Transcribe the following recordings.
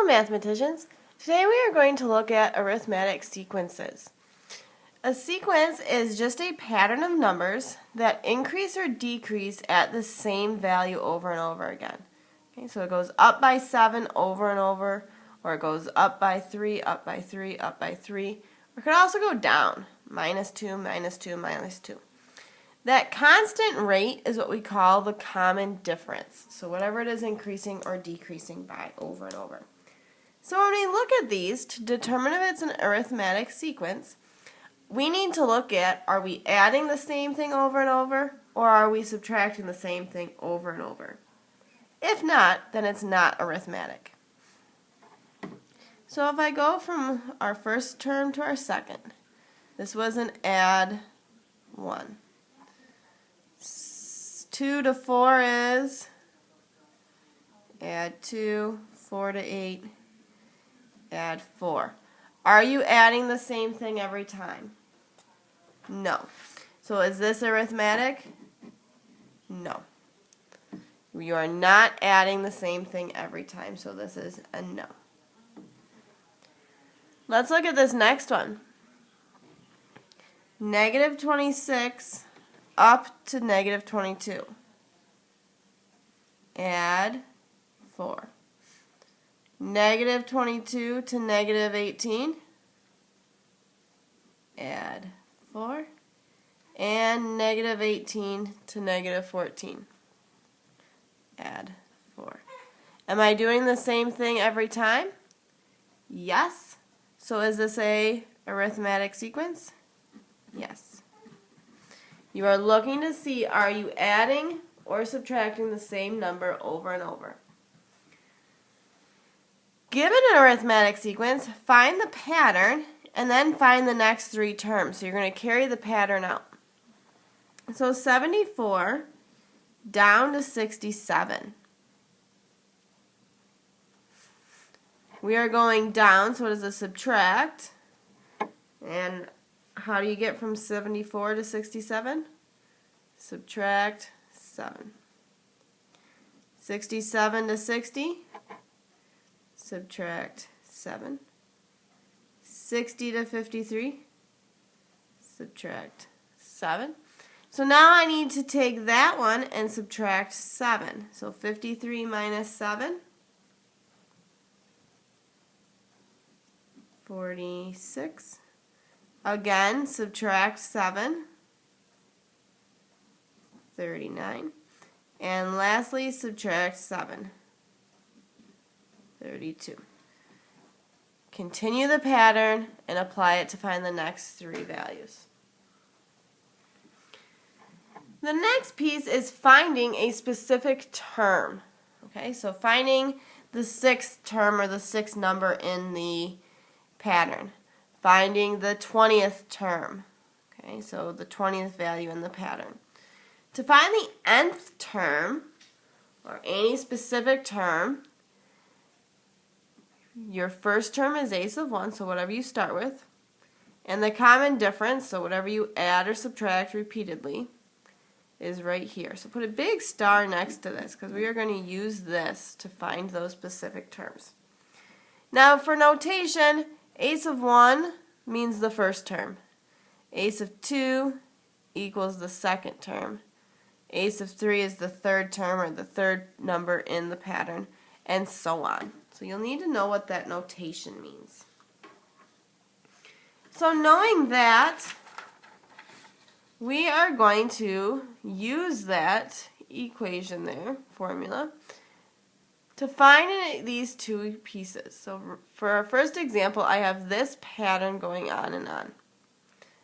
Hello mathematicians. Today we are going to look at arithmetic sequences. A sequence is just a pattern of numbers that increase or decrease at the same value over and over again. Okay, so it goes up by 7 over and over, or it goes up by 3, up by 3, up by 3, or it could also go down, minus 2, minus 2, minus 2. That constant rate is what we call the common difference. So whatever it is increasing or decreasing by over and over. So when we look at these to determine if it's an arithmetic sequence, we need to look at, are we adding the same thing over and over, or are we subtracting the same thing over and over? If not, then it's not arithmetic. So if I go from our first term to our second, this was an add 1. 2 to 4 is add 2, 4 to 8, add 4. Are you adding the same thing every time? No. So is this arithmetic? No. You are not adding the same thing every time, so this is a no. Let's look at this next one. Negative 26 up to negative 22. Add 4. Negative 22 to negative 18. Add 4. And negative 18 to negative 14. Add 4. Am I doing the same thing every time? Yes. So is this a arithmetic sequence? Yes. You are looking to see, are you adding or subtracting the same number over and over? Given an arithmetic sequence, find the pattern and then find the next 3 terms. So you're going to carry the pattern out. So 74 down to 67. We are going down, so it is a subtract. And how do you get from 74 to 67? Subtract 7. 67 to 60. Subtract 7. 60 to 53. Subtract 7. So now I need to take that one and subtract 7. So 53 minus 7. 46. Again, subtract 7. 39. And lastly, subtract 7. 32. Continue the pattern and apply it to find the next 3 values. The next piece is finding a specific term. Okay, so finding the 6th term or the 6th number in the pattern. Finding the 20th term. Okay, so the 20th value in the pattern. To find the nth term or any specific term, your first term is a sub 1, so whatever you start with. And the common difference, so whatever you add or subtract repeatedly, is right here. So put a big star next to this because we are going to use this to find those specific terms. Now for notation, a sub 1 means the first term. A sub 2 equals the second term. A sub 3 is the third term or the third number in the pattern, and so on. So you'll need to know what that notation means. So knowing that, we are going to use that equation there, formula, to find these 2 pieces. So for our first example, I have this pattern going on and on.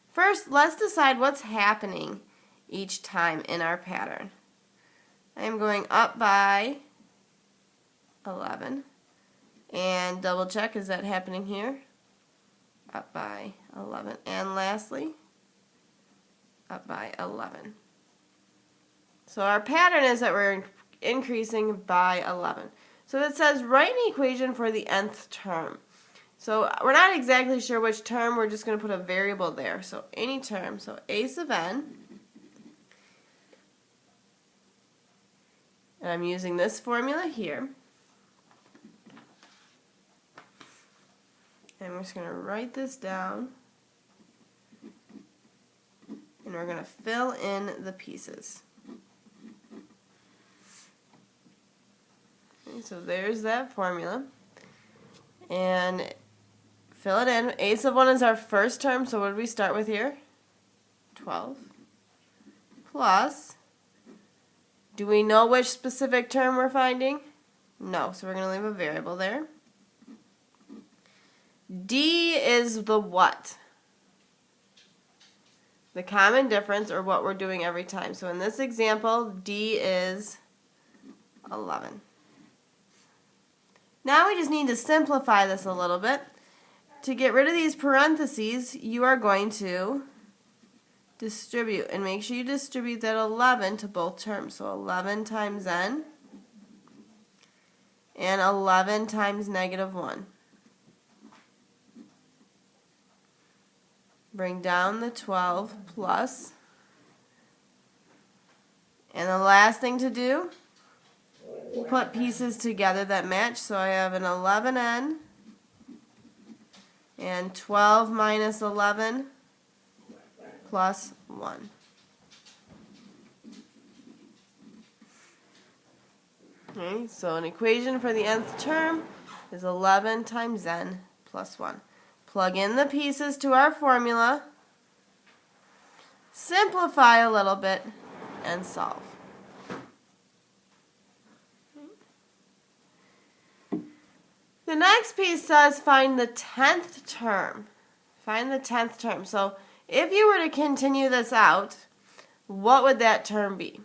First, let's decide what's happening each time in our pattern. I am going up by 11. And double check, is that happening here? Up by 11. And lastly, up by 11. So our pattern is that we're increasing by 11. So it says write an equation for the nth term. So we're not exactly sure which term, we're just going to put a variable there. So any term, so a sub n, and I'm using this formula here. And we're just going to write this down. And we're going to fill in the pieces. Okay, so there's that formula. And fill it in. A sub 1 is our first term, so what did we start with here? 12. Plus, do we know which specific term we're finding? No, so we're going to leave a variable there. D is the what? The common difference, or what we're doing every time. So in this example, D is 11. Now we just need to simplify this a little bit. To get rid of these parentheses, you are going to distribute, and make sure you distribute that 11 to both terms. So 11 times n and 11 times negative 1. Bring down the 12 plus. And the last thing to do, put pieces together that match. So I have an 11n and 12 minus 11 plus 1. Okay, so an equation for the nth term is 11 times n plus 1. Plug in the pieces to our formula, simplify a little bit, and solve. The next piece says find the 10th term. Find the 10th term. So if you were to continue this out, what would that term be?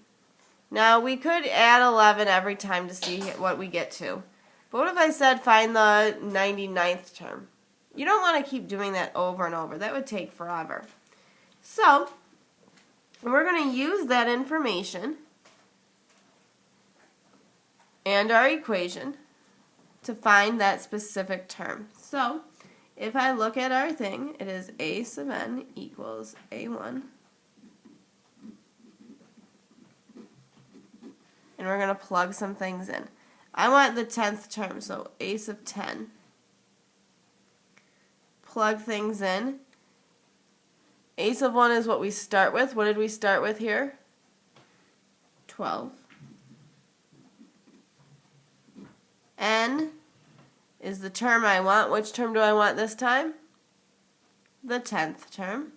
Now we could add 11 every time to see what we get to. But what if I said find the 99th term? You don't want to keep doing that over and over. That would take forever. So we're going to use that information and our equation to find that specific term. So if I look at our thing, it is a sub n equals a1. And we're going to plug some things in. I want the 10th term, so a sub 10. Plug things in. A sub 1 is what we start with. What did we start with here? 12. N is the term I want. Which term do I want this time? The 10th term.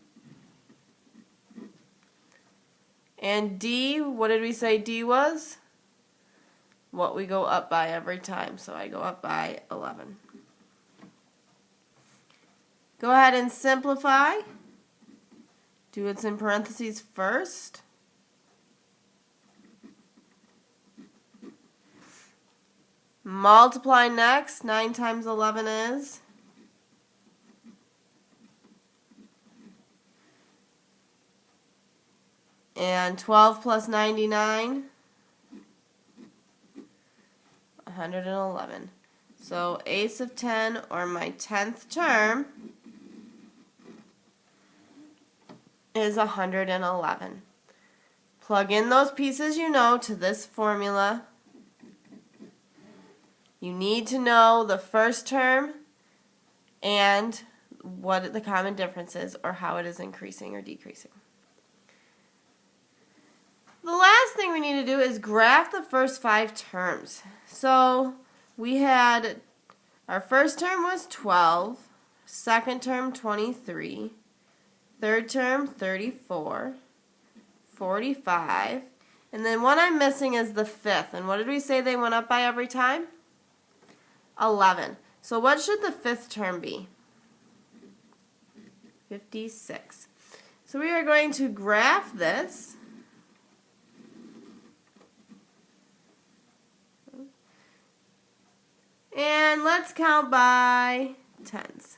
And D, what did we say D was? What we go up by every time. So I go up by 11. Go ahead and simplify. Do what's in parentheses first. Multiply next. 9 times 11 is? And 12 plus 99? 111. So a sub 10, or my 10th term, is 111. Plug in those pieces you know to this formula. You need to know the first term and what the common difference is, or how it is increasing or decreasing. The last thing we need to do is graph the first 5 terms. So we had, our first term was 12, second term 23, third term 34, 45, and then one I'm missing is the 5th. And what did we say they went up by every time? 11. So what should the 5th term be? 56. So we are going to graph this. And let's count by tens.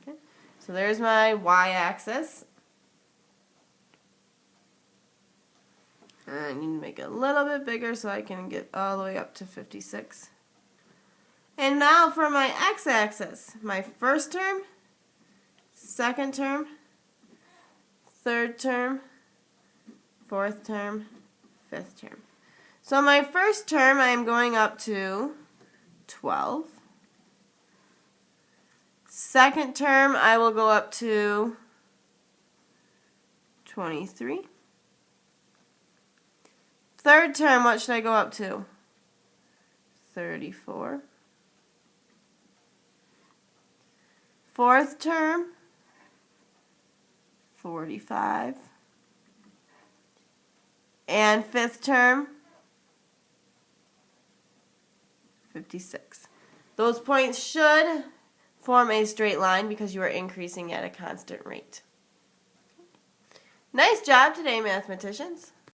Okay. So there's my y-axis. I need to make it a little bit bigger so I can get all the way up to 56. And now for my x-axis, my first term, second term, third term, fourth term, fifth term. So my first term, I am going up to 12. Second term, I will go up to 23. Third term, what should I go up to? 34. Fourth term, 45. And fifth term, 56. Those points should form a straight line because you are increasing at a constant rate. Nice job today, mathematicians.